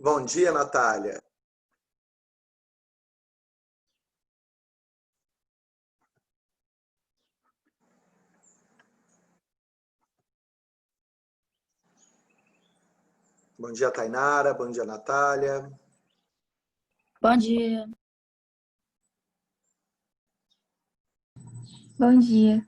Bom dia, Natália. Bom dia, Tainara. Bom dia, Natália. Bom dia. Bom dia.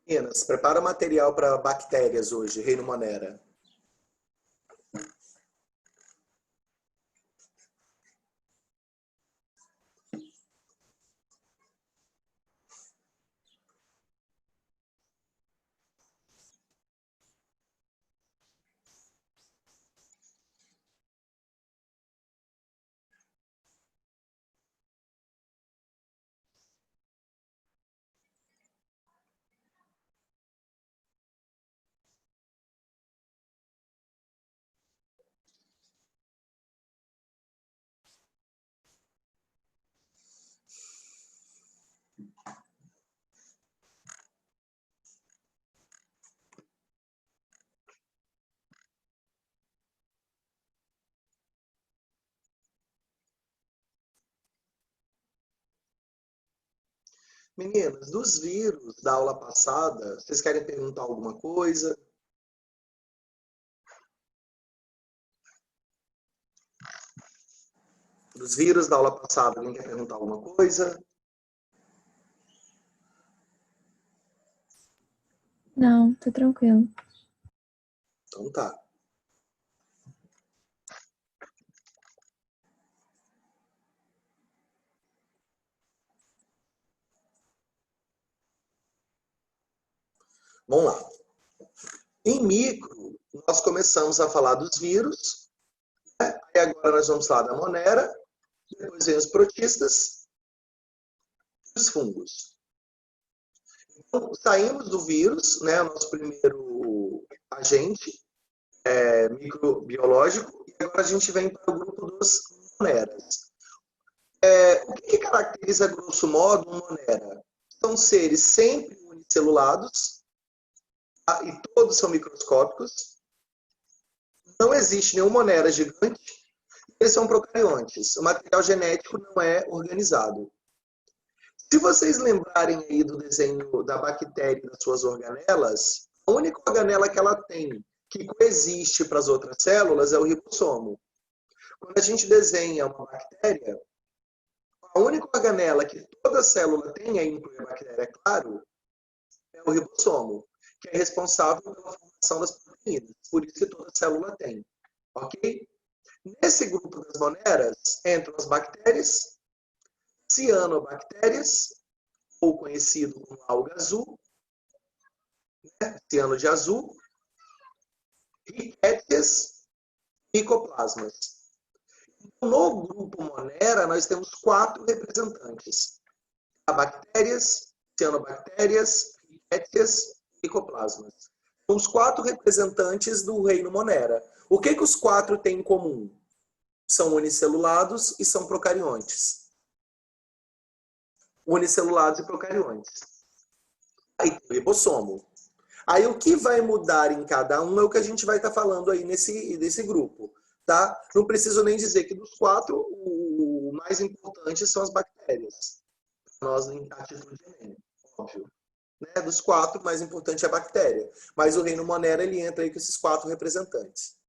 Meninas, prepara o material para bactérias hoje, Reino Monera. Meninas, dos vírus da aula passada, vocês querem perguntar alguma coisa? Dos vírus da aula passada, alguém quer perguntar alguma coisa? Não, tá tranquilo. Então tá. Vamos lá. Em micro, nós começamos a falar dos vírus, né? E agora nós vamos falar da monera, depois vem os protistas e os fungos. Então, saímos do vírus, né? O nosso primeiro agente microbiológico, e agora a gente vem para o grupo dos moneras. O que caracteriza, grosso modo, uma monera? São seres sempre unicelulados, tá? E todos são microscópicos. Não existe nenhuma monera gigante. Eles são procariontes. O material genético não é organizado. Se vocês lembrarem aí do desenho da bactéria e das suas organelas, a única organela que ela tem que coexiste para as outras células é o ribossomo. Quando a gente desenha uma bactéria, a única organela que toda célula tem, aí inclui a bactéria, é claro, é o ribossomo, que é responsável pela formação das proteínas. Por isso que toda célula tem. Ok? Nesse grupo das moneras entram as bactérias, cianobactérias, ou conhecido como alga azul, né? Ciano de azul, ricétias e micoplasmas. No grupo monera, nós temos 4 representantes: bactérias, cianobactérias, ricétias e micoplasmas. São os 4 representantes do reino monera. O que os 4 têm em comum? São unicelulados e são procariontes. Unicelulados e procariontes. Aí tem o ribossomo. Aí o que vai mudar em cada um é o que a gente vai estar falando aí nesse grupo. Tá? Não preciso nem dizer que dos 4, o mais importante são as bactérias. Nós, a título de Enem, óbvio. Né? Dos 4, o mais importante é a bactéria. Mas o reino monera, ele entra aí com esses 4 representantes.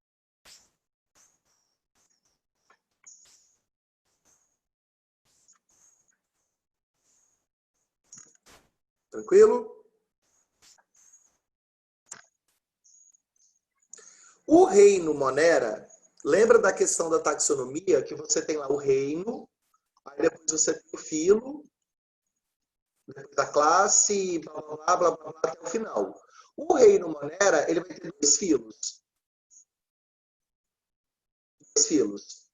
Tranquilo? O reino monera, lembra da questão da taxonomia, que você tem lá o reino, aí depois você tem o filo, depois a classe, blá, blá, blá, blá, blá, até o final. O reino monera, ele vai ter 2 filos. 2 filos.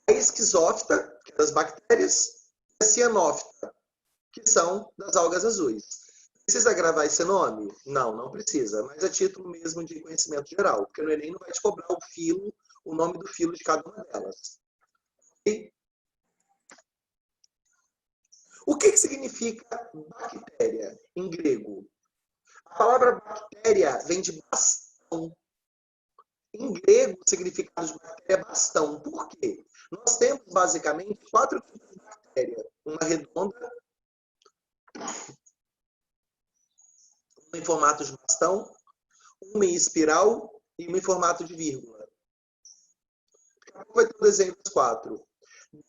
A esquizófita, que é das bactérias, e a cianófita, que são das algas azuis. Precisa gravar esse nome? Não, não precisa, mas é título mesmo de conhecimento geral, porque no Enem não vai te cobrar o filo o nome do filo de cada uma delas. E o que significa bactéria em grego? A palavra bactéria vem de bastão. Em grego, o significado de bactéria é bastão. Por quê? Nós temos, basicamente, 4 tipos de bactéria. Uma redonda, uma em formato de bastão, uma em espiral e uma em formato de vírgula. Daqui a pouco vai ter o desenho das 4.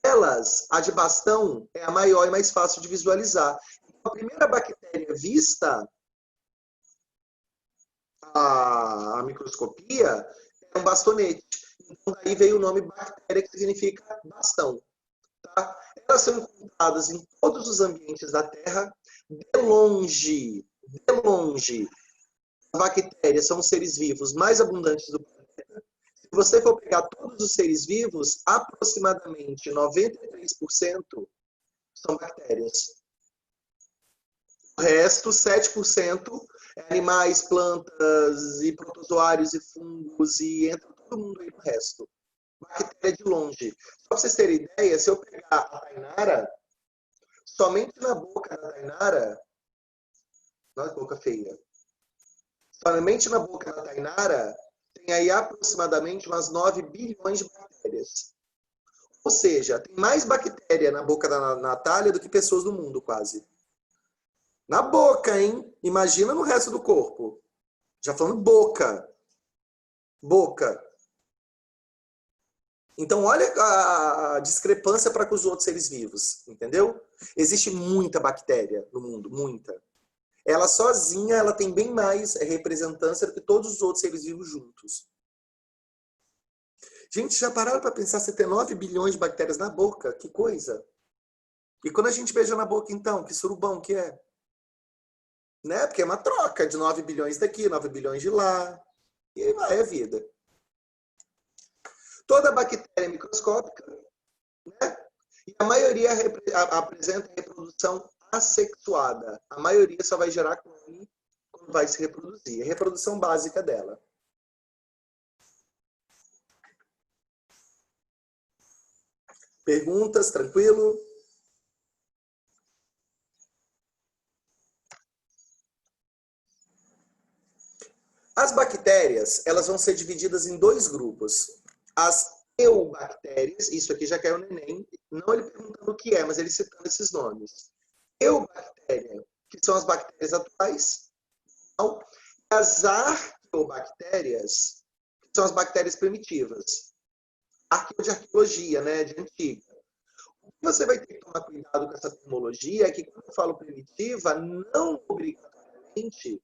Delas, a de bastão é a maior e mais fácil de visualizar. A primeira bactéria vista a microscopia é um bastonete. Então, daí veio o nome bactéria, que significa bastão. Tá? Elas são encontradas em todos os ambientes da Terra, de longe. De longe. As bactérias são os seres vivos mais abundantes do planeta. Se você for pegar todos os seres vivos, aproximadamente 93% são bactérias. O resto, 7%, é animais, plantas, e protozoários, e fungos, e entra todo mundo aí no resto. Bactéria de longe. Só para vocês terem ideia, se eu pegar a Tainara, somente na boca da Tainara, olha que boca feia, somente na boca da Tainara, tem aí aproximadamente umas 9 bilhões de bactérias. Ou seja, tem mais bactéria na boca da Natália do que pessoas no mundo, quase. Na boca, hein? Imagina no resto do corpo. Já falando boca. Boca. Então, olha a discrepância para com os outros seres vivos, entendeu? Existe muita bactéria no mundo, muita. Ela sozinha, ela tem bem mais representância do que todos os outros seres vivos juntos. Gente, já pararam para pensar se tem 9 bilhões de bactérias na boca? Que coisa! E quando a gente beija na boca, então, que surubão que é? Né? Porque é uma troca de 9 bilhões daqui, 9 bilhões de lá. E aí vai a vida. Toda bactéria é microscópica, né? E a maioria apresenta reprodução assexuada. A maioria só vai gerar clone quando vai se reproduzir. É a reprodução básica dela. Perguntas? Tranquilo? As bactérias, elas vão ser divididas em 2 grupos. As eubactérias, isso aqui já caiu no Enem, não ele perguntando o que é, mas ele citando esses nomes. Eubactéria, que são as bactérias atuais, e as arqueobactérias, que são as bactérias primitivas. Arqueo de arqueologia, né, de antiga. O que você vai ter que tomar cuidado com essa terminologia é que quando eu falo primitiva, não obrigatoriamente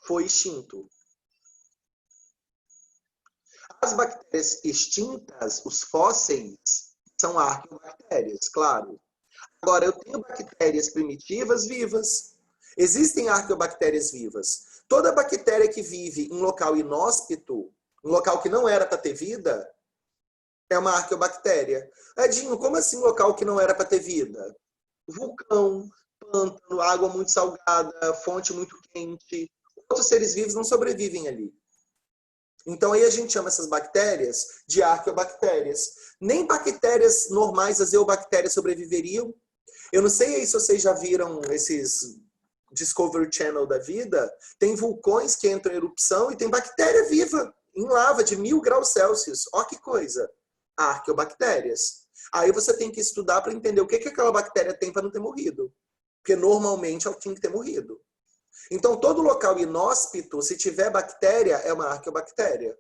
foi extinto. As bactérias extintas, os fósseis, são arqueobactérias, claro. Agora, eu tenho bactérias primitivas vivas. Existem arqueobactérias vivas. Toda bactéria que vive em local inóspito, um local que não era para ter vida, é uma arqueobactéria. Edinho, como assim local que não era para ter vida? Vulcão, pântano, água muito salgada, fonte muito quente. Outros seres vivos não sobrevivem ali. Então aí a gente chama essas bactérias de arqueobactérias. Nem bactérias normais, as eubactérias, sobreviveriam. Eu não sei aí se vocês já viram esses Discovery Channel da vida. Tem vulcões que entram em erupção e tem bactéria viva em lava de 1000 graus Celsius. Ó que coisa! Arqueobactérias. Aí você tem que estudar para entender o que aquela bactéria tem para não ter morrido. Porque normalmente ela tinha que ter morrido. Então, todo local inóspito, se tiver bactéria, é uma arqueobactéria.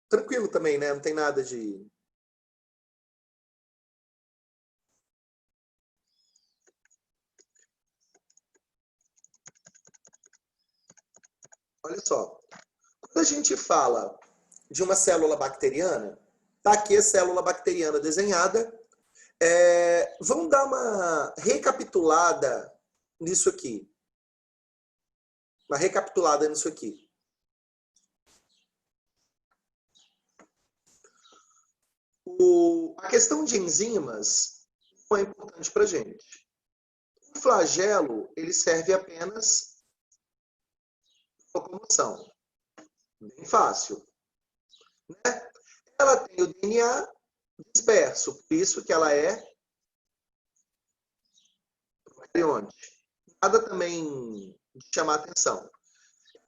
Tranquilo também, né? Não tem nada de... Olha só. Quando a gente fala de uma célula bacteriana, tá aqui a célula bacteriana desenhada. Vamos dar uma recapitulada nisso aqui. Uma recapitulada nisso aqui. A questão de enzimas não é importante para a gente. O flagelo, ele serve apenas locomoção. Bem fácil. Né? Ela tem o DNA disperso, por isso que ela é procarionte. Nada também de chamar atenção.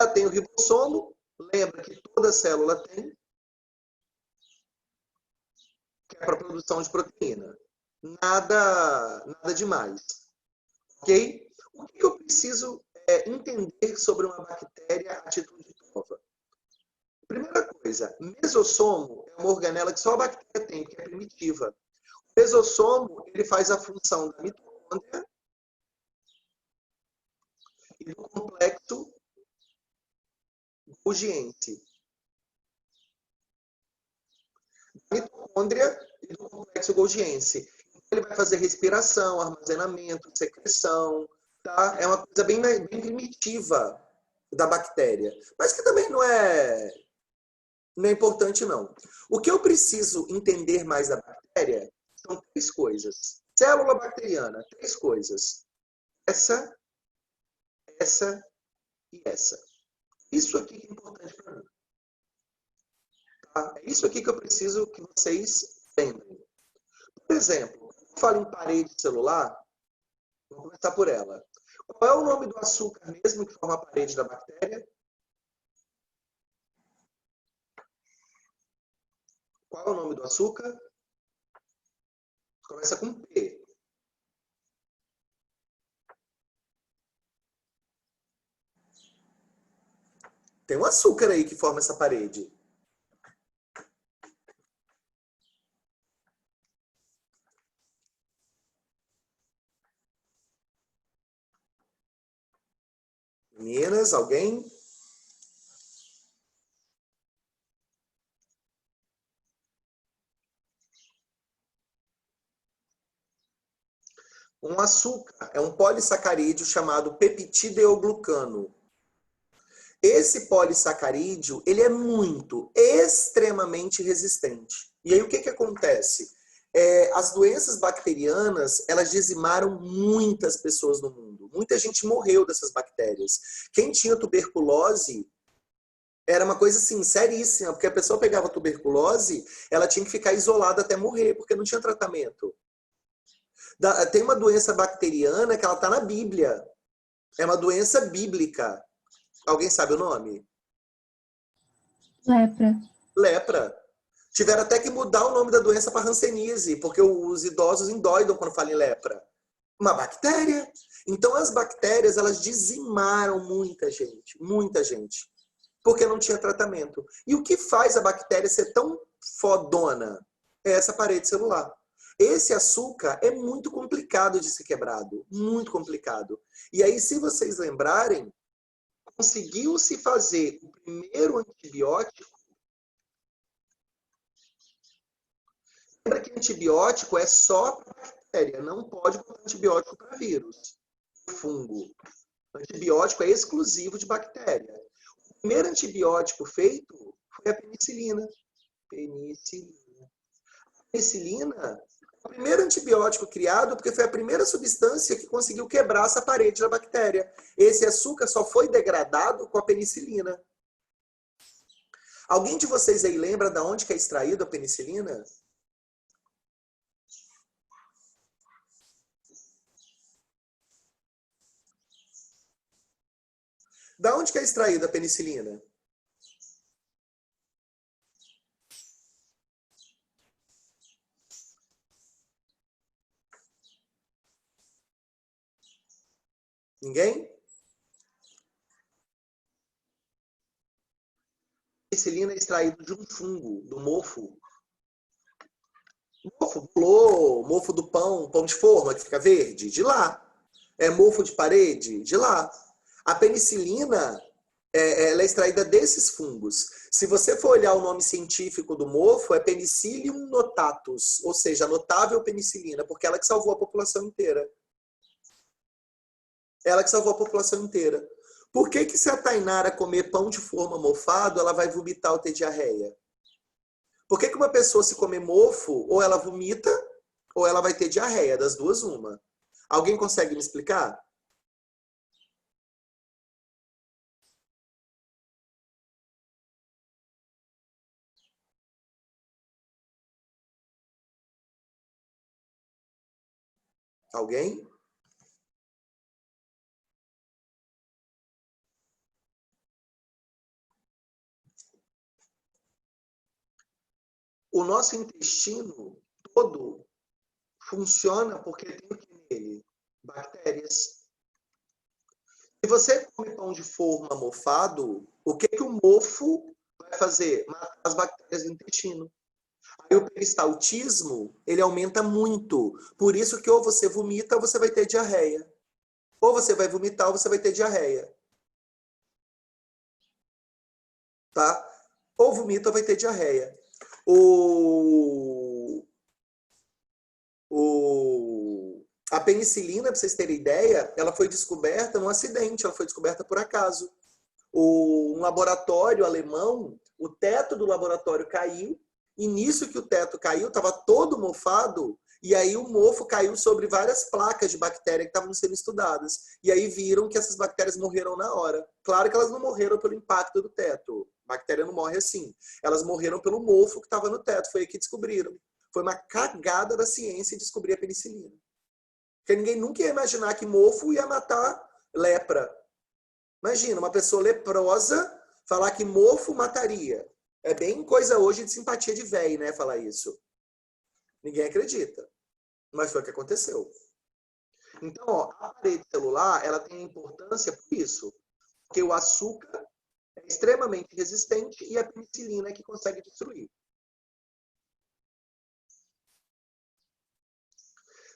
Ela tem o ribossomo, lembra que toda célula tem, que é para a produção de proteína. Nada demais. Ok? O que eu preciso entender sobre uma bactéria atitude prova? Primeira coisa, mesossomo é uma organela que só a bactéria tem, que é primitiva. O mesossomo, ele faz a função da mitocôndria e do complexo Golgiense. Da mitocôndria e do complexo Golgiense. Ele vai fazer respiração, armazenamento, secreção, tá? É uma coisa bem primitiva da bactéria, mas que também não é importante, não. O que eu preciso entender mais da bactéria são 3 coisas. Célula bacteriana, 3 coisas. Essa e essa. Isso aqui que é importante para mim. Tá? É isso aqui que eu preciso que vocês lembrem. Por exemplo, quando eu falo em parede celular, vamos começar por ela. Qual é o nome do açúcar mesmo que forma a parede da bactéria? Qual é o nome do açúcar? Começa com P. Tem um açúcar aí que forma essa parede. Meninas, alguém? Um açúcar é um polissacarídeo chamado peptideoglucano. Esse polissacarídeo, ele é extremamente resistente. E aí o que acontece? As doenças bacterianas, elas dizimaram muitas pessoas no mundo. Muita gente morreu dessas bactérias. Quem tinha tuberculose era uma coisa assim, seríssima, porque a pessoa pegava tuberculose, ela tinha que ficar isolada até morrer, porque não tinha tratamento. Tem uma doença bacteriana que ela está na Bíblia. É uma doença bíblica. Alguém sabe o nome? Lepra. Lepra. Tiveram até que mudar o nome da doença para hanseníase, porque os idosos endoidam quando falam em lepra. Uma bactéria. Então as bactérias, elas dizimaram muita gente, porque não tinha tratamento. E o que faz a bactéria ser tão fodona? É essa parede celular. Esse açúcar é muito complicado de ser quebrado, muito complicado. E aí, se vocês lembrarem, conseguiu-se fazer o primeiro antibiótico. Lembra que antibiótico é só para bactéria, não pode botar antibiótico para vírus, fungo. Antibiótico é exclusivo de bactéria. O primeiro antibiótico feito foi a penicilina. A penicilina é o primeiro antibiótico criado porque foi a primeira substância que conseguiu quebrar essa parede da bactéria. Esse açúcar só foi degradado com a penicilina. Alguém de vocês aí lembra de onde que é extraída a penicilina? Da onde que é extraída a penicilina? Ninguém? A penicilina é extraída de um fungo, do mofo. Mofo do bolô, mofo do pão de forma que fica verde, de lá. Mofo de parede, de lá. A penicilina, ela é extraída desses fungos. Se você for olhar o nome científico do mofo, é Penicillium notatus, ou seja, a notável penicilina, porque ela que salvou a população inteira. Ela que salvou a população inteira. Por que se a Tainara comer pão de forma mofado, ela vai vomitar ou ter diarreia? Por que uma pessoa se comer mofo, ou ela vomita, ou ela vai ter diarreia? Das duas, uma. Alguém consegue me explicar? Alguém? O nosso intestino todo funciona porque tem o que nele? Bactérias. Se você come pão de forma mofado, o que o mofo vai fazer? Matar as bactérias do intestino. Aí o peristaltismo, ele aumenta muito. Por isso que ou você vomita ou você vai ter diarreia. Ou você vai vomitar ou você vai ter diarreia. Tá? Ou vomita ou vai ter diarreia. A penicilina, para vocês terem ideia, ela foi descoberta num acidente, ela foi descoberta por acaso. Um laboratório alemão, o teto do laboratório caiu, e nisso que o teto caiu, estava todo mofado, e aí o mofo caiu sobre várias placas de bactéria que estavam sendo estudadas. E aí viram que essas bactérias morreram na hora. Claro que elas não morreram pelo impacto do teto. A bactéria não morre assim. Elas morreram pelo mofo que estava no teto. Foi aí que descobriram. Foi uma cagada da ciência descobrir a penicilina. Porque ninguém nunca ia imaginar que mofo ia matar lepra. Imagina, uma pessoa leprosa falar que mofo mataria. É bem coisa hoje de simpatia de véi, né, falar isso. Ninguém acredita. Mas foi o que aconteceu. Então, ó, a parede celular, ela tem importância por isso. Porque o açúcar é extremamente resistente e a penicilina é que consegue destruir.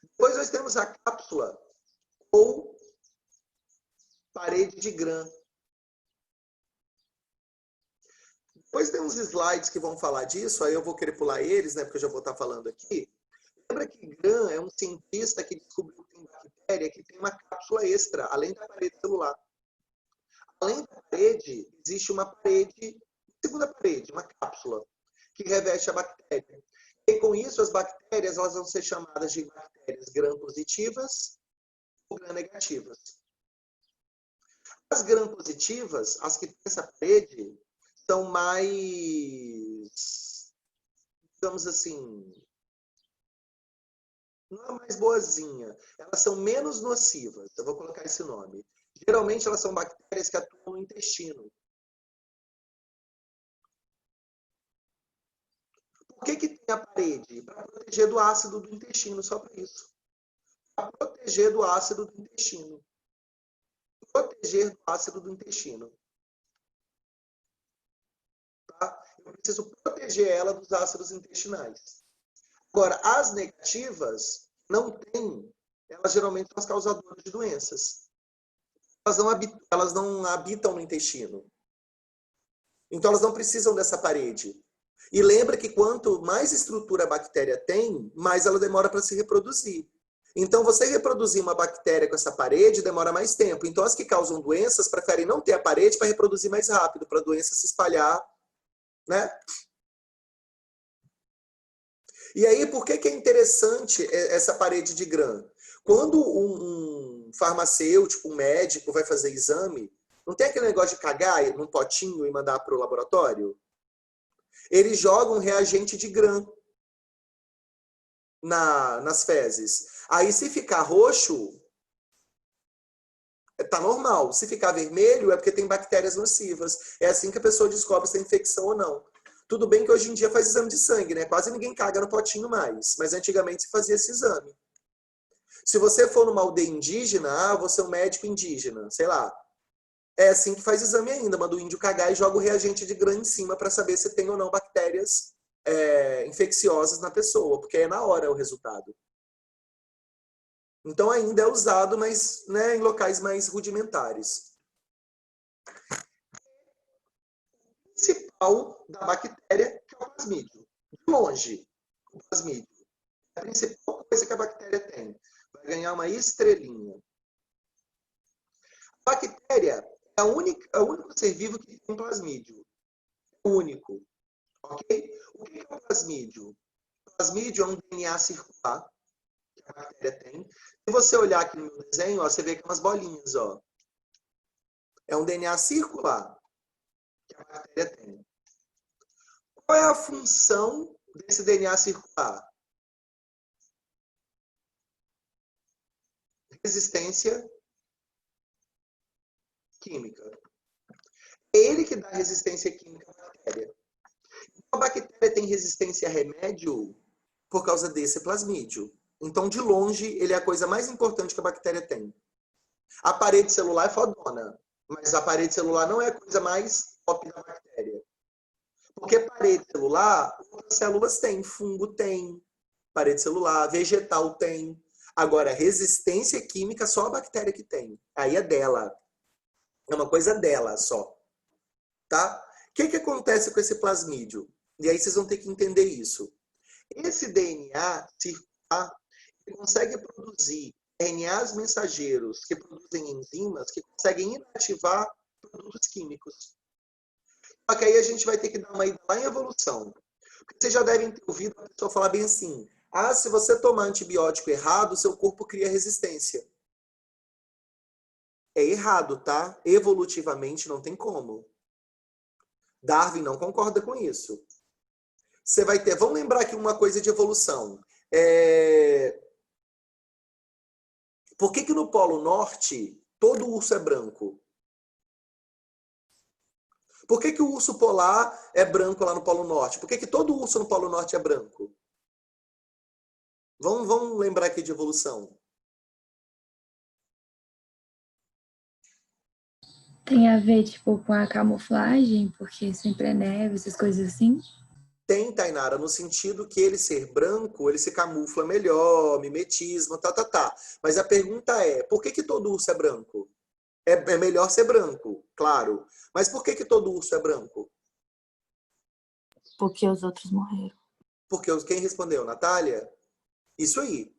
Depois nós temos a cápsula ou parede de Gram. Depois tem uns slides que vão falar disso, aí eu vou querer pular eles, né, porque eu já vou estar falando aqui. Lembra que Gram é um cientista que descobriu que tem bactéria que tem uma cápsula extra, além da parede celular. Além da parede, existe uma parede, segunda parede, uma cápsula, que reveste a bactéria. E com isso, as bactérias elas vão ser chamadas de bactérias gram-positivas ou gram-negativas. As gram-positivas, as que têm essa parede, são mais, digamos assim, não é mais boazinha. Elas são menos nocivas. Eu vou colocar esse nome. Geralmente elas são bactérias que atuam no intestino. Por que tem a parede? Para proteger do ácido do intestino, só para isso. Para proteger do ácido do intestino. Proteger do ácido do intestino. Tá? Eu preciso proteger ela dos ácidos intestinais. Agora, as negativas não têm, elas geralmente são as causadoras de doenças. Elas não habitam no intestino. Então, elas não precisam dessa parede. E lembra que quanto mais estrutura a bactéria tem, mais ela demora para se reproduzir. Então, você reproduzir uma bactéria com essa parede demora mais tempo. Então, as que causam doenças preferem não ter a parede para reproduzir mais rápido, para a doença se espalhar, né? E aí, por que é interessante essa parede de Gram? Quando um farmacêutico, um médico vai fazer exame, não tem aquele negócio de cagar num potinho e mandar para o laboratório? Eles jogam reagente de Gram nas fezes. Aí, se ficar roxo, tá normal. Se ficar vermelho, é porque tem bactérias nocivas. É assim que a pessoa descobre se tem infecção ou não. Tudo bem que hoje em dia faz exame de sangue, né? Quase ninguém caga no potinho mais. Mas antigamente se fazia esse exame. Se você for numa aldeia indígena, você é um médico indígena, sei lá. É assim que faz exame ainda. Manda o índio cagar e joga o reagente de Gram em cima para saber se tem ou não bactérias infecciosas na pessoa, porque é na hora o resultado. Então ainda é usado, mas né, em locais mais rudimentares. O principal da bactéria que é o plasmídio. De longe, o plasmídio. É a principal coisa que a bactéria tem. Vai ganhar uma estrelinha. A bactéria é o único ser vivo que tem plasmídio. É o único. Ok? O que é o plasmídio? O plasmídio é um DNA circular que a bactéria tem. Se você olhar aqui no meu desenho, ó, você vê que é umas bolinhas. Ó. É um DNA circular que a bactéria tem. Qual é a função desse DNA circular? resistência química. É ele que dá resistência química à bactéria. A bactéria tem resistência a remédio por causa desse plasmídio. Então, de longe, ele é a coisa mais importante que a bactéria tem. A parede celular é fodona, mas a parede celular não é a coisa mais top da bactéria. Porque parede celular, outras células têm, fungo tem, parede celular, vegetal tem. Agora, resistência química só a bactéria que tem. Aí é dela. É uma coisa dela só. Tá? O que acontece com esse plasmídio? E aí vocês vão ter que entender isso. Esse DNA circular consegue produzir RNAs mensageiros que produzem enzimas que conseguem inativar produtos químicos. Só que aí a gente vai ter que dar uma ida lá em evolução. Porque vocês já devem ter ouvido a pessoa falar bem assim: ah, se você tomar antibiótico errado, seu corpo cria resistência. É errado, tá? Evolutivamente não tem como. Darwin não concorda com isso. Você vai ter... Vamos lembrar aqui uma coisa de evolução. Por que no Polo Norte todo urso é branco? Por que o urso polar é branco lá no Polo Norte? Por que todo urso no Polo Norte é branco? Vamos lembrar aqui de evolução. Tem a ver, tipo, com a camuflagem, porque sempre é neve, essas coisas assim? Tem, Tainara, no sentido que ele ser branco, ele se camufla melhor, mimetismo, tá. Mas a pergunta é, por que todo urso é branco? É melhor ser branco, claro. Mas por que todo urso é branco? Porque os outros morreram. Porque quem respondeu? Natália? Isso aí.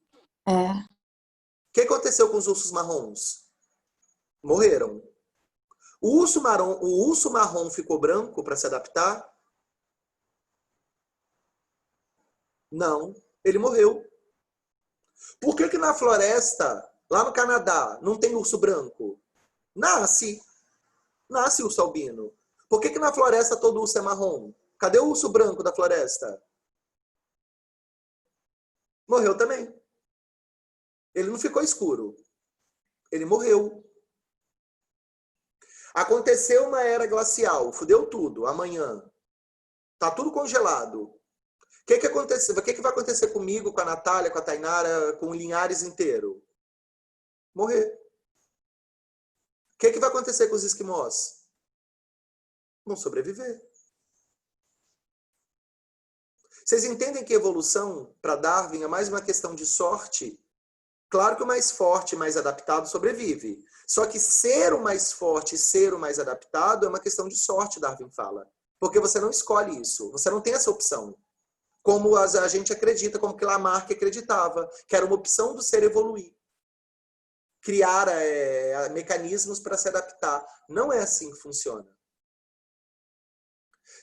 É. O que aconteceu com os ursos marrons? Morreram. O urso marrom ficou branco para se adaptar? Não. Ele morreu. Por que na floresta, lá no Canadá, não tem urso branco? Nasce urso albino. Por que na floresta todo urso é marrom? Cadê o urso branco da floresta? Morreu também. Ele não ficou escuro. Ele morreu. Aconteceu uma era glacial. Fudeu tudo. Amanhã. Tá tudo congelado. O que aconteceu? O que vai acontecer comigo, com a Natália, com a Tainara, com o Linhares inteiro? Morrer. O que vai acontecer com os esquimós? Vão sobreviver. Vocês entendem que evolução, para Darwin, é mais uma questão de sorte? Claro que o mais forte, mais adaptado, sobrevive. Só que ser o mais forte e ser o mais adaptado é uma questão de sorte, Darwin fala. Porque você não escolhe isso. Você não tem essa opção. Como a gente acredita, como que Lamarck acreditava, que era uma opção do ser evoluir. Criar mecanismos para se adaptar. Não é assim que funciona.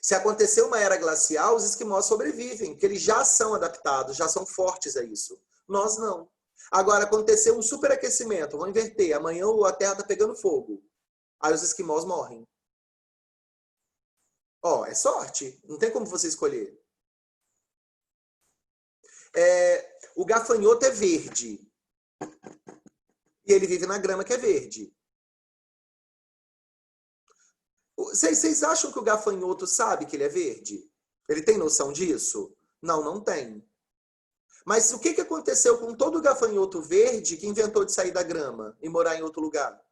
Se acontecer uma era glacial, os esquimós sobrevivem, porque eles já são adaptados, já são fortes a isso. Nós não. Agora, aconteceu um superaquecimento, vamos inverter, amanhã a Terra está pegando fogo. Aí os esquimós morrem. É sorte, não tem como você escolher. O gafanhoto é verde. E ele vive na grama que é verde. Vocês acham que o gafanhoto sabe que ele é verde? Ele tem noção disso? Não, não tem. Mas o que aconteceu com todo gafanhoto verde que inventou de sair da grama e morar em outro lugar?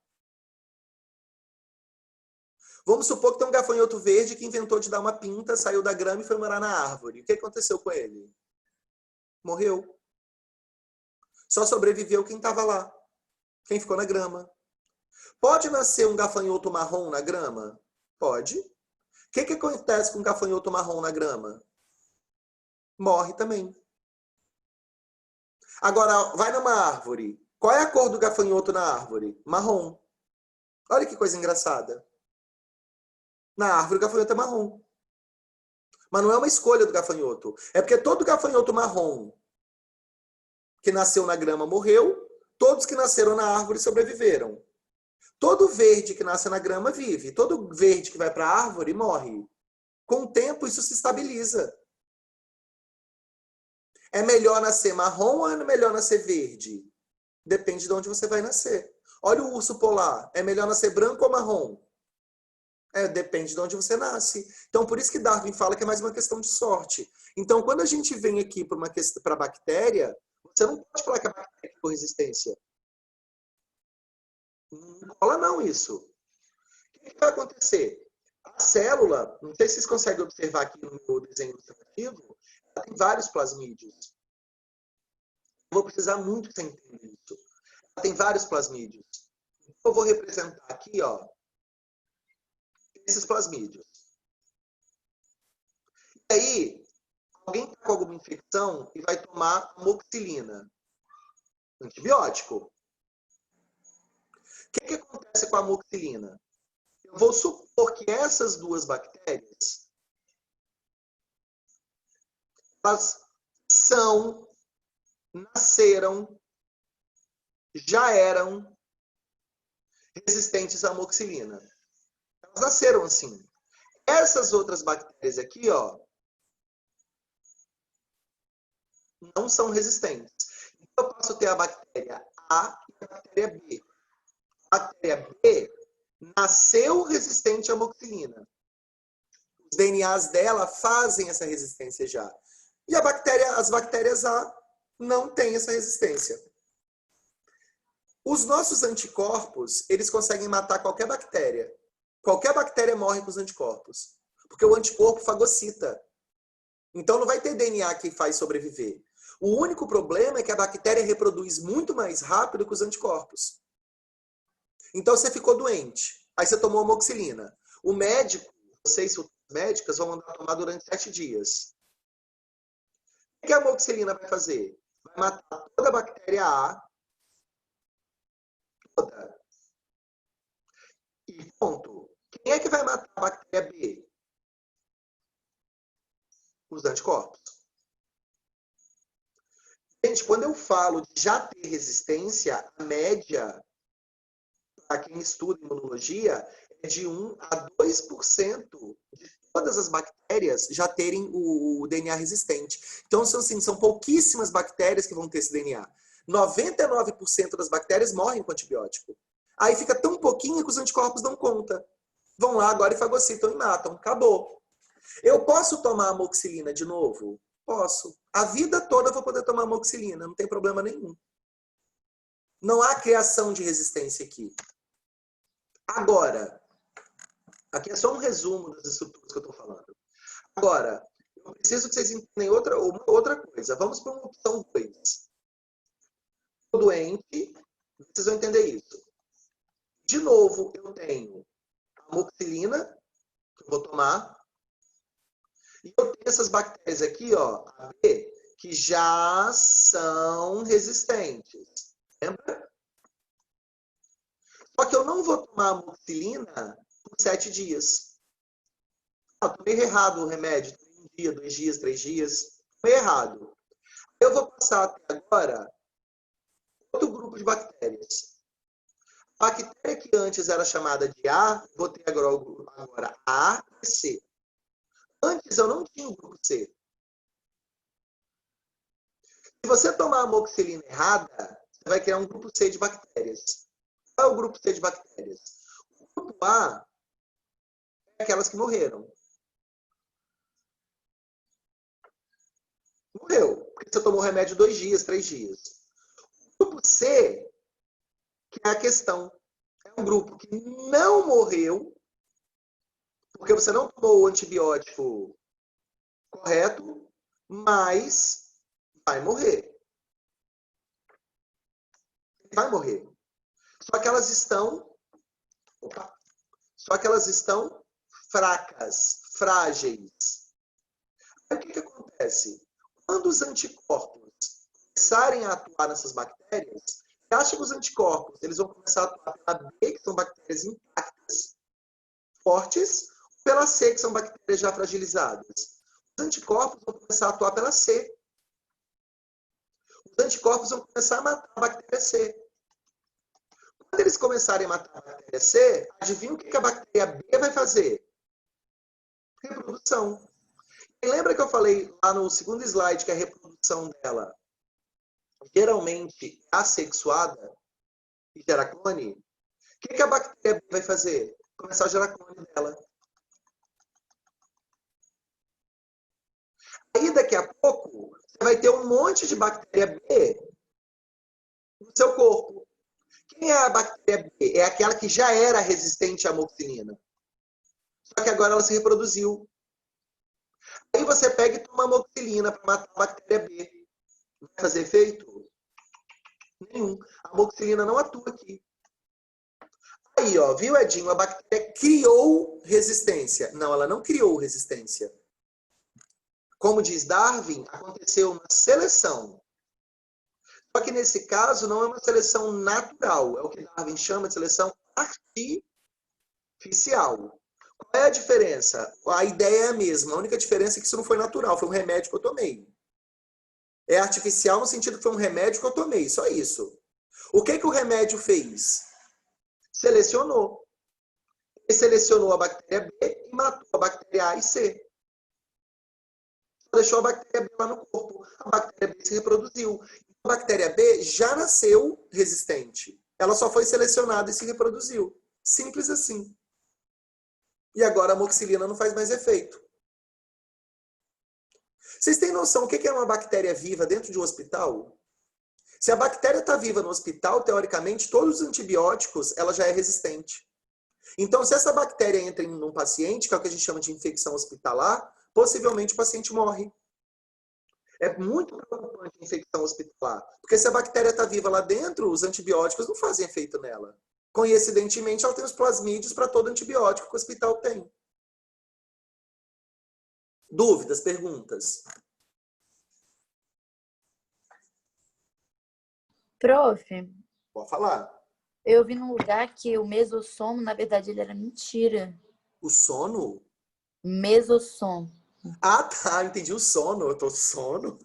Vamos supor que tem um gafanhoto verde que inventou de dar uma pinta, saiu da grama e foi morar na árvore. O que aconteceu com ele? Morreu. Só sobreviveu quem estava lá. Quem ficou na grama. Pode nascer um gafanhoto marrom na grama? Pode. O que acontece com um gafanhoto marrom na grama? Morre também. Agora, vai numa árvore. Qual é a cor do gafanhoto na árvore? Marrom. Olha que coisa engraçada. Na árvore, o gafanhoto é marrom. Mas não é uma escolha do gafanhoto. É porque todo gafanhoto marrom que nasceu na grama morreu, todos que nasceram na árvore sobreviveram. Todo verde que nasce na grama vive. Todo verde que vai para a árvore morre. Com o tempo, isso se estabiliza. É melhor nascer marrom ou é melhor nascer verde? Depende de onde você vai nascer. Olha o urso polar. É melhor nascer branco ou marrom? Depende de onde você nasce. Então, por isso que Darwin fala que é mais uma questão de sorte. Então, quando a gente vem aqui para a bactéria, você não pode falar que a bactéria tem resistência. Não cola não isso. O que vai acontecer? A célula, não sei se vocês conseguem observar aqui no meu desenho ilustrativo, ela tem vários plasmídios. Eu vou precisar muito que você entenda isso. Ela tem vários plasmídios. Eu vou representar aqui, ó, esses plasmídios. E aí, alguém está com alguma infecção e vai tomar amoxicilina, antibiótico. O que acontece com a amoxicilina? Eu vou supor que essas duas bactérias, elas nasceram, já eram resistentes à amoxicilina. Elas nasceram assim. Essas outras bactérias aqui, ó, não são resistentes. Então, eu posso ter a bactéria A e a bactéria B. A bactéria B nasceu resistente à amoxicilina. Os DNAs dela fazem essa resistência já. E as bactérias A não têm essa resistência. Os nossos anticorpos, eles conseguem matar qualquer bactéria. Qualquer bactéria morre com os anticorpos. Porque o anticorpo fagocita. Então não vai ter DNA que faz sobreviver. O único problema é que a bactéria reproduz muito mais rápido que os anticorpos. Então você ficou doente. Aí você tomou amoxicilina. O médico, vocês médicas, vão mandar tomar durante 7 dias. O que a amoxicilina vai fazer? Vai matar toda a bactéria A. Toda. E ponto. Quem é que vai matar a bactéria B? Os anticorpos. Gente, quando eu falo de já ter resistência, a média, para quem estuda imunologia, é de 1 a 2% de todas as bactérias já terem o DNA resistente. Então, são pouquíssimas bactérias que vão ter esse DNA. 99% das bactérias morrem com antibiótico. Aí fica tão pouquinho que os anticorpos dão conta. Vão lá agora e fagocitam e matam. Acabou. Eu posso tomar amoxicilina de novo? Posso. A vida toda eu vou poder tomar amoxicilina, não tem problema nenhum. Não há criação de resistência aqui. Agora, aqui é só um resumo das estruturas que eu estou falando. Agora, eu preciso que vocês entendam outra coisa. Vamos para uma opção 2. Estou doente, vocês vão entender isso. De novo, eu tenho amoxicilina, que eu vou tomar. E eu tenho essas bactérias aqui, ó, A, B, que já são resistentes. Lembra? Só que eu não vou tomar amoxicilina por 7 dias. Tomei errado o remédio. 1 dia, 2 dias, 3 dias. Tomei errado. Eu vou passar até agora outro grupo de bactérias. A bactéria que antes era chamada de A, vou ter agora A e C. Antes eu não tinha o grupo C. Se você tomar a amoxicilina errada, você vai criar um grupo C de bactérias. Qual é o grupo C de bactérias? O grupo A é aquelas que morreram. Morreu. Porque você tomou remédio 2 dias, 3 dias. O grupo C, que é a questão, é um grupo que não morreu, porque você não tomou o antibiótico correto, mas vai morrer. Vai morrer. Só que elas estão fracas, frágeis. Aí o que acontece? Quando os anticorpos começarem a atuar nessas bactérias, você acha que os anticorpos eles vão começar a atuar pela B, que são bactérias intactas, fortes, ou pela C, que são bactérias já fragilizadas? Os anticorpos vão começar a atuar pela C. Os anticorpos vão começar a matar a bactéria C. Quando eles começarem a matar a bactéria C, adivinha o que a bactéria B vai fazer? Reprodução. E lembra que eu falei lá no segundo slide que a reprodução dela geralmente assexuada e gera clone, o que a bactéria B vai fazer? Começar a gerar clone dela. Aí, daqui a pouco, você vai ter um monte de bactéria B no seu corpo. Quem é a bactéria B? É aquela que já era resistente à amoxicilina. Só que agora ela se reproduziu. Aí você pega e toma amoxicilina para matar a bactéria B. Vai fazer efeito? Nenhum. A amoxicilina não atua aqui. Aí, ó, viu, Edinho? A bactéria criou resistência. Não, ela não criou resistência. Como diz Darwin, aconteceu uma seleção. Só que nesse caso não é uma seleção natural. É o que Darwin chama de seleção artificial. Qual é a diferença? A ideia é a mesma. A única diferença é que isso não foi natural. Foi um remédio que eu tomei. É artificial no sentido que foi um remédio que eu tomei. Só isso. O que o remédio fez? Selecionou. Ele selecionou a bactéria B e matou a bactéria A e C. Deixou a bactéria B lá no corpo. A bactéria B se reproduziu. A bactéria B já nasceu resistente. Ela só foi selecionada e se reproduziu. Simples assim. E agora a amoxicilina não faz mais efeito. Vocês têm noção o que é uma bactéria viva dentro de um hospital? Se a bactéria está viva no hospital, teoricamente, todos os antibióticos ela já é resistente. Então, se essa bactéria entra em um paciente, que é o que a gente chama de infecção hospitalar, possivelmente o paciente morre. É muito preocupante a infecção hospitalar, porque se a bactéria está viva lá dentro, os antibióticos não fazem efeito nela. Coincidentemente, ela tem os plasmídios para todo antibiótico que o hospital tem. Dúvidas, perguntas? Prof, Pode falar. eu vi num lugar que o mesossomo, na verdade, ele era mentira. O sono? Mesossomo. Ah, tá. Entendi o sono. Eu tô sono.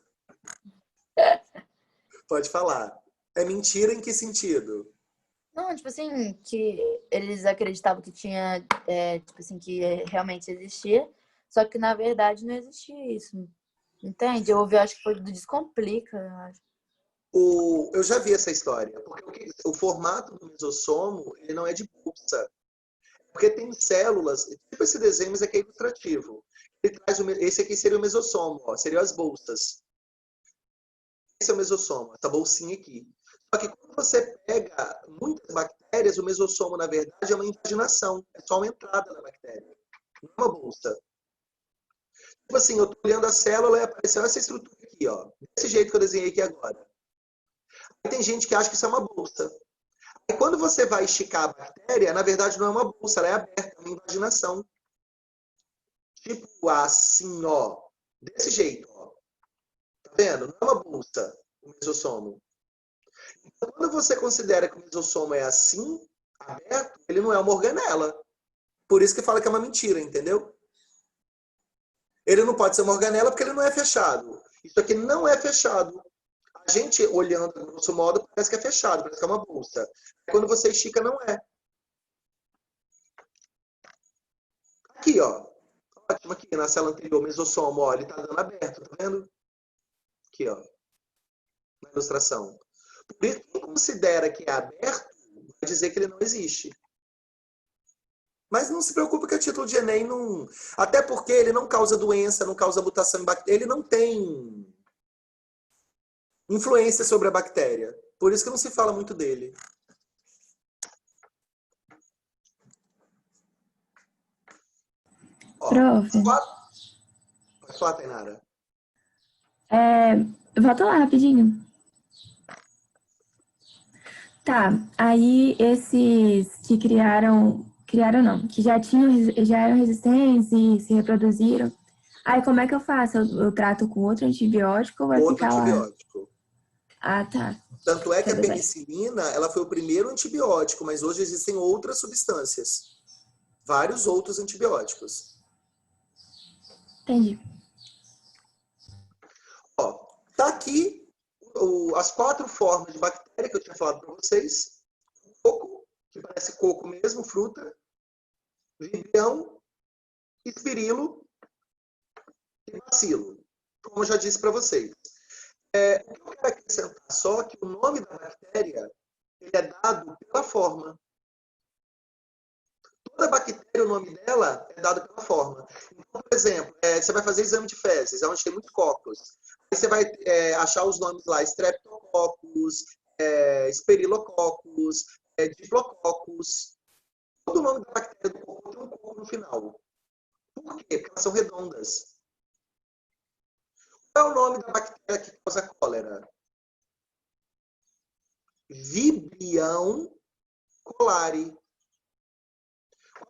Pode falar. É mentira em que sentido? Não, tipo assim, que eles acreditavam que tinha, tipo assim, que realmente existia, só que na verdade não existia isso. Entende? Eu ouvi, acho que foi do Descomplica. Eu acho. Eu já vi essa história. Porque o formato do mesossomo ele não é de bolsa. Porque tem células, tipo esse desenho, mas aqui é ilustrativo. Ele traz esse aqui seria o mesossomo, ó, seriam as bolsas. Esse é o mesossomo, essa bolsinha aqui. Só que quando você pega muitas bactérias, o mesossomo, na verdade, é uma invaginação. É só uma entrada na bactéria. Não é uma bolsa. Tipo assim, eu estou olhando a célula e apareceu essa estrutura aqui, ó. Desse jeito que eu desenhei aqui agora. Aí tem gente que acha que isso é uma bolsa. Aí quando você vai esticar a bactéria, na verdade não é uma bolsa, ela é aberta, é uma invaginação. Tipo assim, ó. Desse jeito, ó. Tá vendo? Não é uma bolsa, o mesossomo. Então, quando você considera que o mesossomo é assim, aberto, ele não é uma organela. Por isso que fala que é uma mentira, entendeu? Ele não pode ser uma organela porque ele não é fechado. Isso aqui não é fechado. A gente, olhando, grosso modo, parece que é fechado, parece que é uma bolsa. Quando você estica, não é. Aqui, ó. Ótimo, aqui na célula anterior, mesossomo, ó, ele tá dando aberto, tá vendo? Aqui, ó. Na ilustração. Por isso, quem considera que é aberto, vai dizer que ele não existe. Mas não se preocupe que a título de Enem não... Até porque ele não causa doença, não causa mutação em bactéria, ele não tem influência sobre a bactéria. Por isso que não se fala muito dele. Ó, Prof, pode falar, Tainara. volta lá rapidinho. Tá, aí esses que criaram não, que já eram resistentes e se reproduziram. Aí como é que eu faço? Eu trato com outro antibiótico ou vai Outro ficar lá? antibiótico. Ah, tá. Tanto é que a Tudo bem. penicilina, ela foi o primeiro antibiótico, mas hoje existem outras substâncias. Vários outros antibióticos. Entendi. Ó, tá aqui as 4 formas de bactéria que eu tinha falado para vocês. Coco, que parece coco mesmo, fruta. Vibrião, espirilo e bacilo. Como eu já disse para vocês. O que eu quero aqui acrescentar só que o nome da bactéria ele é dado pela forma. Toda bactéria, o nome dela é dado pela forma. Então, por exemplo, você vai fazer exame de fezes, onde tem muitos cocos. Aí você vai achar os nomes lá, Streptococcus, Sperilococcus, Diplococcus. Todo o nome da bactéria do cocô tem um coco no final. Por quê? Porque elas são redondas. Qual é o nome da bactéria que causa cólera? Vibrio cholerae.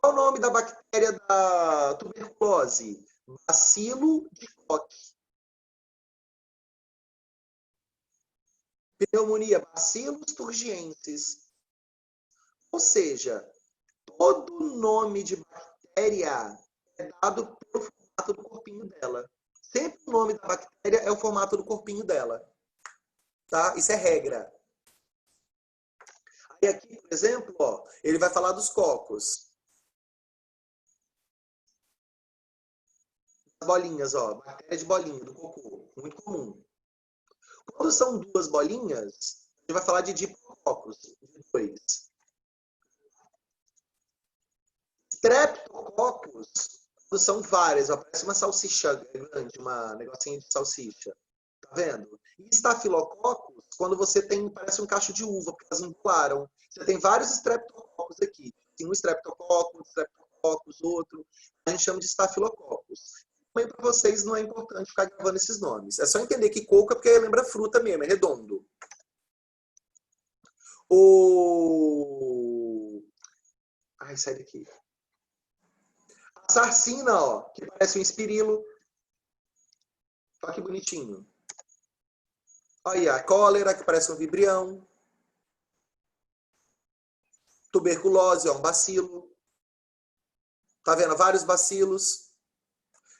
Qual é o nome da bactéria da tuberculose? Bacilo de Koch. Pneumonia, Bacillus turgiensis. Ou seja, todo nome de bactéria é dado pelo formato do corpinho dela. Sempre o nome da bactéria é o formato do corpinho dela. Tá? Isso é regra. Aí aqui, por exemplo, ó, ele vai falar dos cocos. As bolinhas, ó, bactéria de bolinha, do cocô, muito comum. Quando são duas bolinhas, a gente vai falar de diplococos, de 2. Streptococcus, quando são várias, ó, parece uma salsicha grande, uma negocinho de salsicha. Tá vendo? E estafilococcus, quando você tem, parece um cacho de uva, porque elas embolaram. Você tem vários streptococcus aqui. Tem um streptococcus, outro. A gente chama de estafilococcus. Também para vocês não é importante ficar gravando esses nomes. É só entender que coco é porque lembra fruta mesmo, é redondo. Ai, sai daqui. A sarcina, ó, que parece um espirilo. Olha que bonitinho. Olha a cólera, que parece um vibrião. Tuberculose, ó, um bacilo. Tá vendo? Vários bacilos.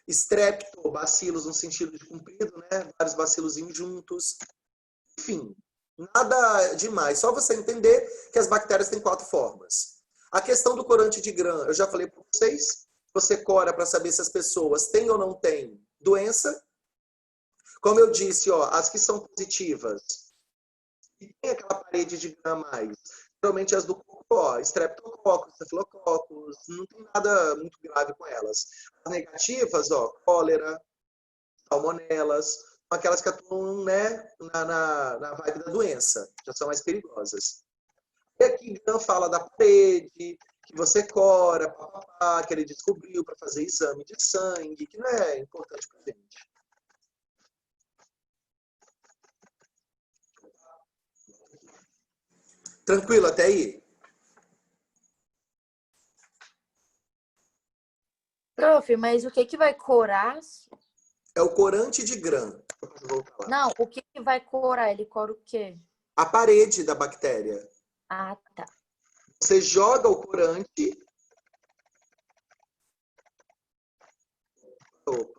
Streptobacilos no sentido de comprido, né? Vários bacilozinhos juntos. Enfim, nada demais. Só você entender que as bactérias têm 4 formas. A questão do corante de Gram, eu já falei para vocês. Você cora para saber se as pessoas têm ou não têm doença. Como eu disse, ó, as que são positivas e tem aquela parede de Gram a mais, geralmente as do cocô, Streptococcus, Staphylococcus, não tem nada muito grave com elas. As negativas, ó, cólera, salmonelas, são aquelas que atuam, né, na vibe da doença, já são mais perigosas. E aqui Gram fala da parede, que você cora, que ele descobriu para fazer exame de sangue, que não é importante para a gente. Tranquilo até aí? Prof, mas o que vai corar? É o corante de Gram. Não, o que vai corar? Ele cora o quê? A parede da bactéria. Ah, tá. Você joga o corante.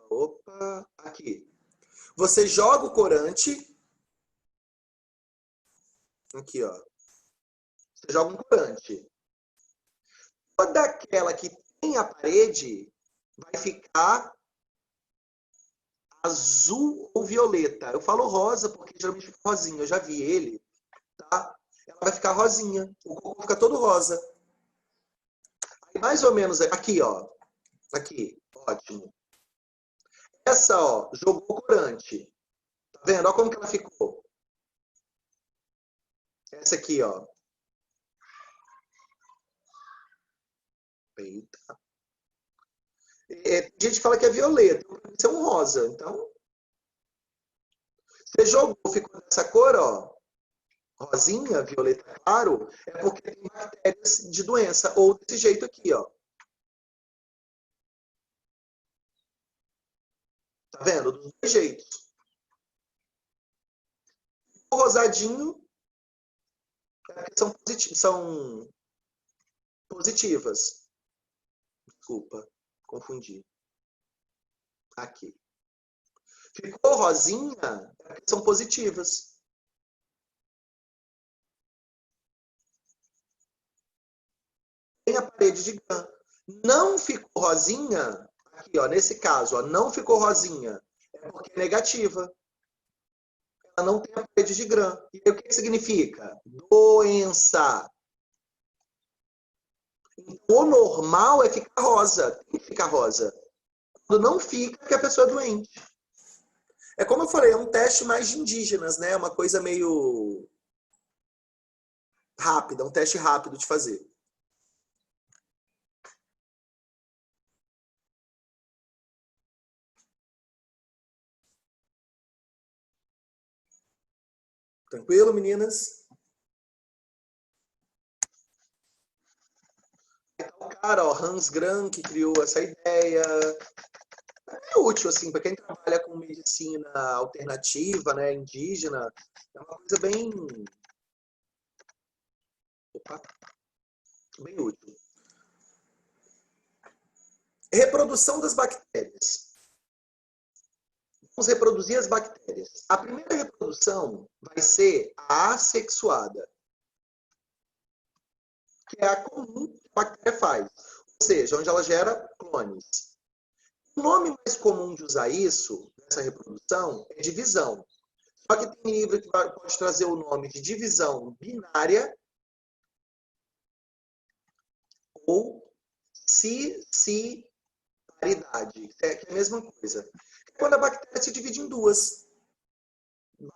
Opa. Aqui. Você joga o corante. Aqui, ó. Você joga um corante. Toda aquela que tem a parede vai ficar azul ou violeta. Eu falo rosa porque geralmente fica rosinha. Eu já vi ele, tá? Ela vai ficar rosinha. O cocô fica todo rosa. Aí, mais ou menos aqui, ó. Aqui, ótimo. Essa, ó, jogou corante. Tá vendo? Olha como que ela ficou. Essa aqui, ó. Eita. Tem gente que fala que é violeta. Isso é um rosa. Então, você jogou, ficou dessa cor, ó. Rosinha, violeta claro, é porque tem bactérias de doença. Ou desse jeito aqui, ó. Tá vendo? Dos dois jeitos. O rosadinho são positivas. Desculpa, confundi. Aqui. Ficou rosinha, são positivas. Tem a parede de Gram. Não ficou rosinha, aqui, ó, nesse caso, ó, não ficou rosinha, é porque é negativa. ela não tem a parede de Gram. E aí, o que significa? Doença. Então, o normal é ficar rosa. Tem que ficar rosa. Quando não fica, é que a pessoa é doente. É como eu falei, é um teste mais de indígenas, né? Uma coisa meio rápida, um teste rápido de fazer. Tranquilo, meninas? Então, cara, ó, Hans Gram, que criou essa ideia. É útil, assim, para quem trabalha com medicina alternativa, né, indígena. É uma coisa bem... Opa, bem útil. Reprodução das bactérias. Vamos reproduzir as bactérias. A primeira reprodução vai ser a assexuada, que é a comum que a bactéria faz. Ou seja, onde ela gera clones. O nome mais comum de usar isso, nessa reprodução, é divisão. Só que tem livro que pode trazer o nome de divisão binária ou ciparidade, que é a mesma coisa. Quando a bactéria se divide em duas.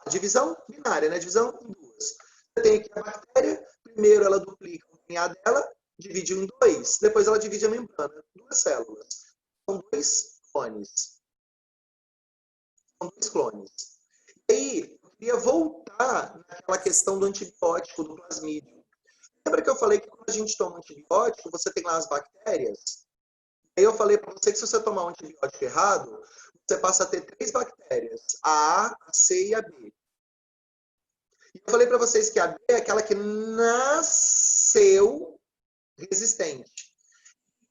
A divisão binária, né? Divisão em duas. Você tem aqui a bactéria, primeiro ela duplica o DNA dela, divide em dois, depois ela divide a membrana, duas células. São dois clones. São dois clones. E aí, eu queria voltar naquela questão do antibiótico, do plasmídio. Lembra que eu falei que quando a gente toma antibiótico, você tem lá as bactérias? Aí eu falei para você que se você tomar um antibiótico errado, você passa a ter 3 bactérias, a A, a C e a B. E eu falei para vocês que a B é aquela que nasceu resistente.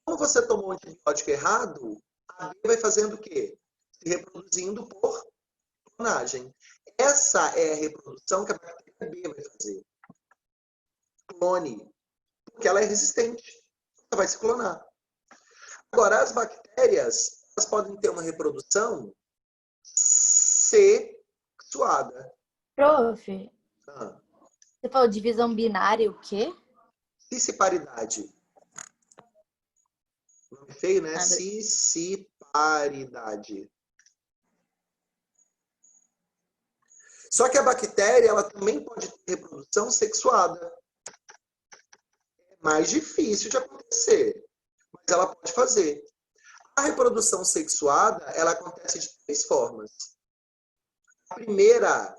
Quando você tomou um antibiótico errado, a B vai fazendo o quê? Se reproduzindo por clonagem. Essa é a reprodução que a bactéria B vai fazer. Clone. Porque ela é resistente. Ela vai se clonar. Agora, as bactérias, elas podem ter uma reprodução sexuada. Prof, você falou divisão binária, o quê? Cisparidade. Nome feio, né? Cisparidade. Só que a bactéria, ela também pode ter reprodução sexuada. É mais difícil de acontecer, mas ela pode fazer. A reprodução sexuada, ela acontece de 3 formas. A primeira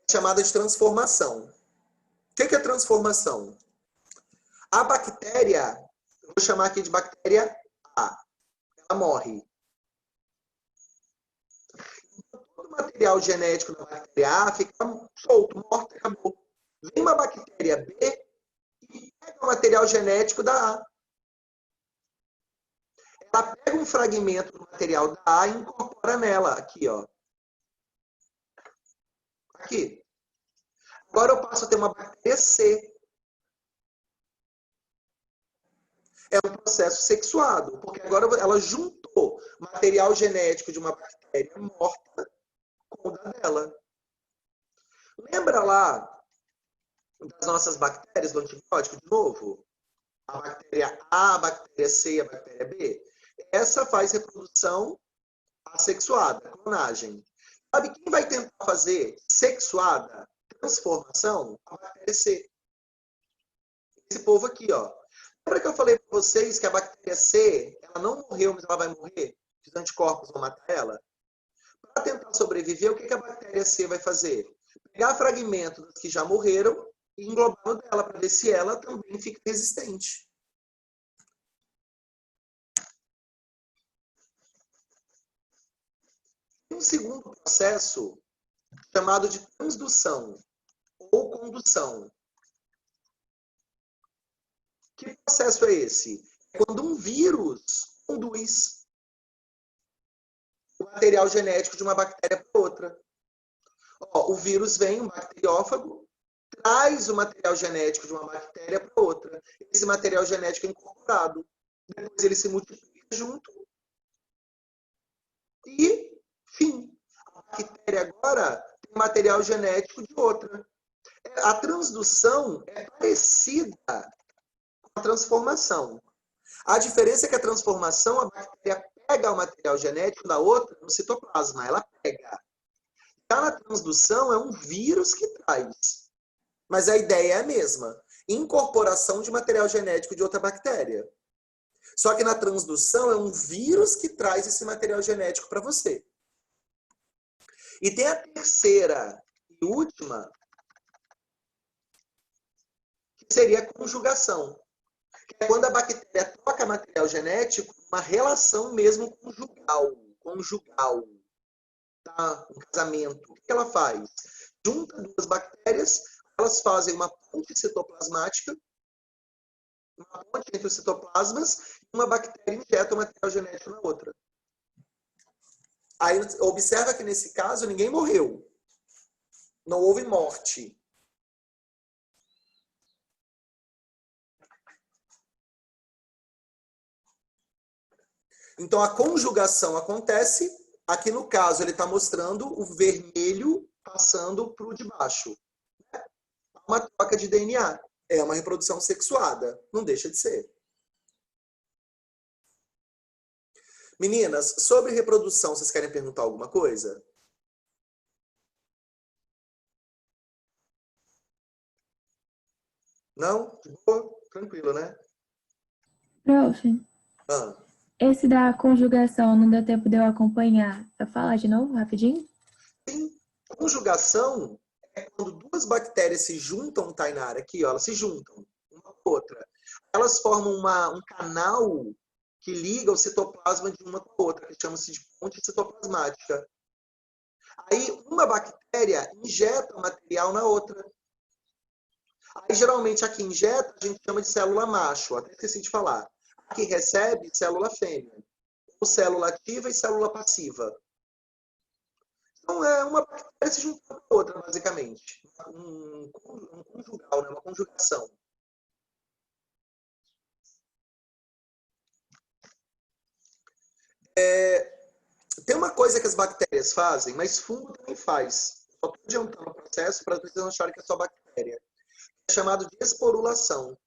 é chamada de transformação. O que é transformação? A bactéria, eu vou chamar aqui de bactéria A, ela morre. Todo o material genético da bactéria A fica solto, morto, acabou. Vem uma bactéria B e pega o material genético da A. Ela pega um fragmento do material da A e incorpora nela, aqui, ó. Aqui. Agora eu passo a ter uma bactéria C. É um processo sexuado, porque agora ela juntou material genético de uma bactéria morta com o da dela. Lembra lá das nossas bactérias do antibiótico, de novo? A bactéria A, a bactéria C e a bactéria B? Essa faz reprodução assexuada, clonagem. Sabe quem vai tentar fazer sexuada, transformação? A bactéria C. Esse povo aqui, ó. Lembra que eu falei para vocês que a bactéria C, ela não morreu, mas ela vai morrer? Os anticorpos vão matar ela? Para tentar sobreviver, o que a bactéria C vai fazer? Pegar fragmentos dos que já morreram e englobar no dela, para ver se ela também fica resistente. Tem um segundo processo chamado de transdução ou condução. Que processo é esse? É quando um vírus conduz o material genético de uma bactéria para outra. Ó, o vírus vem, um bacteriófago, traz o material genético de uma bactéria para outra. Esse material genético é incorporado. Depois ele se multiplica junto. E, fim, a bactéria bactéria agora tem material genético de outra. A transdução é parecida com a transformação. A diferença é que a transformação, a bactéria pega o material genético da outra no citoplasma, ela pega. Já na transdução é um vírus que traz. Mas a ideia é a mesma. Incorporação de material genético de outra bactéria. Só que na transdução é um vírus que traz esse material genético para você. E tem a terceira e última, que seria a conjugação. Que é quando a bactéria troca material genético, uma relação mesmo conjugal, tá? Um casamento. O que ela faz? Junta duas bactérias, elas fazem uma ponte citoplasmática, uma ponte entre os citoplasmas, e uma bactéria injeta o material genético na outra. Aí observa que nesse caso ninguém morreu. Não houve morte. Então a conjugação acontece. Aqui no caso ele está mostrando o vermelho passando para o de baixo. Uma troca de DNA. É uma reprodução sexuada. Não deixa de ser. Meninas, sobre reprodução, vocês querem perguntar alguma coisa? Não? De boa? Tranquilo, né? Prof, Ah, esse da conjugação não deu tempo de eu acompanhar. Vai falar de novo, rapidinho? sim. Conjugação é quando duas bactérias se juntam, Tainara, aqui, ó, elas se juntam uma com a outra. Elas formam um canal que liga o citoplasma de uma com a outra, que chama-se de ponte citoplasmática. Aí uma bactéria injeta o material na outra. Aí geralmente a que injeta a gente chama de célula macho, até esqueci de falar. A que recebe, célula fêmea. Ou célula ativa e célula passiva. Então é uma bactéria se juntando com a outra, basicamente. Um conjugal, né? Uma conjugação. Tem uma coisa que as bactérias fazem, mas fungo também faz. Só estou adiantando o processo para vocês não acharem que é só bactéria. É chamado de esporulação.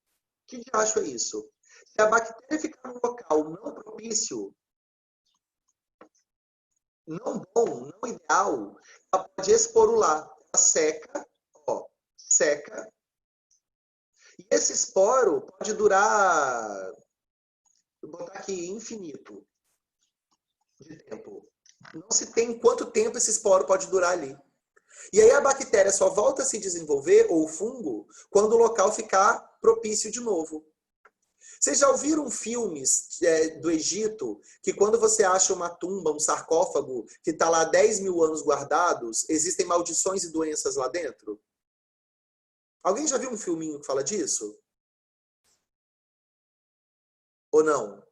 Que diacho é isso? Se a bactéria ficar num local não propício, não bom, não ideal, ela pode esporular. Ela seca, ó, seca. E esse esporo pode durar, vou botar aqui, infinito de tempo. Não se tem quanto tempo esse esporo pode durar ali. E aí a bactéria só volta a se desenvolver, ou o fungo, quando o local ficar propício de novo. Vocês já ouviram filmes do Egito que quando você acha uma tumba, um sarcófago, que está lá 10 mil anos guardados, existem maldições e doenças lá dentro? Alguém já viu um filminho que fala disso? Ou não?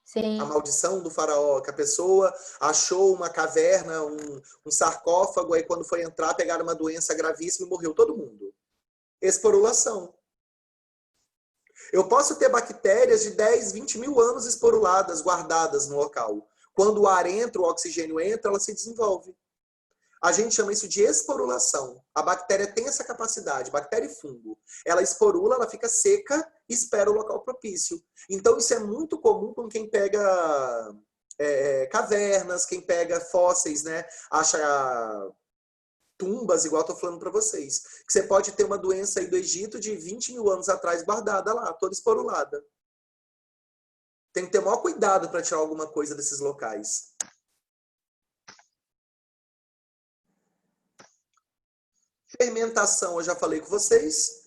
Sim. A maldição do faraó, que a pessoa achou uma caverna, um sarcófago, aí quando foi entrar, pegaram uma doença gravíssima e morreu todo mundo. Esporulação. Eu posso ter bactérias de 10, 20 mil anos esporuladas, guardadas no local. Quando o ar entra, o oxigênio entra, ela se desenvolve. A gente chama isso de esporulação. A bactéria tem essa capacidade, bactéria e fungo. Ela esporula, ela fica seca e espera o local propício. Então isso é muito comum com quem pega cavernas, quem pega fósseis, né? Acha tumbas, igual eu tô falando para vocês. Que você pode ter uma doença aí do Egito de 20 mil anos atrás guardada lá, toda esporulada. Tem que ter o maior cuidado para tirar alguma coisa desses locais. Fermentação, eu já falei com vocês.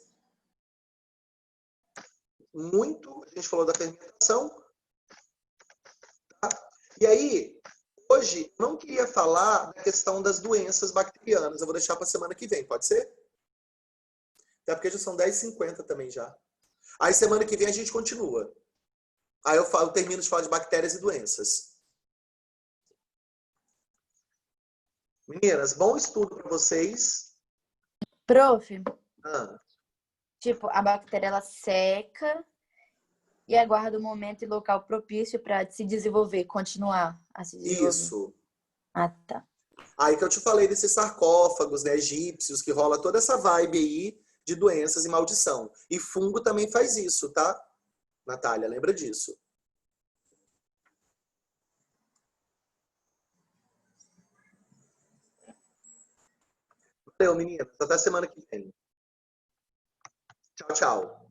Muito, a gente falou da fermentação. Tá? E aí, hoje, eu não queria falar da questão das doenças bacterianas. Eu vou deixar para a semana que vem, pode ser? Até porque já são 10h50 também já. Aí semana que vem a gente continua. Aí eu termino de falar de bactérias e doenças. Meninas, bom estudo para vocês. Prof, Tipo, a bactéria ela seca e aguarda o momento e local propício para se desenvolver, continuar a se desenvolver. Isso. Ah, tá. Aí que eu te falei desses sarcófagos, né, egípcios, que rola toda essa vibe aí de doenças e maldição. E fungo também faz isso, tá? Natália, lembra disso. Valeu, meninas. Até semana que vem. Tchau, tchau.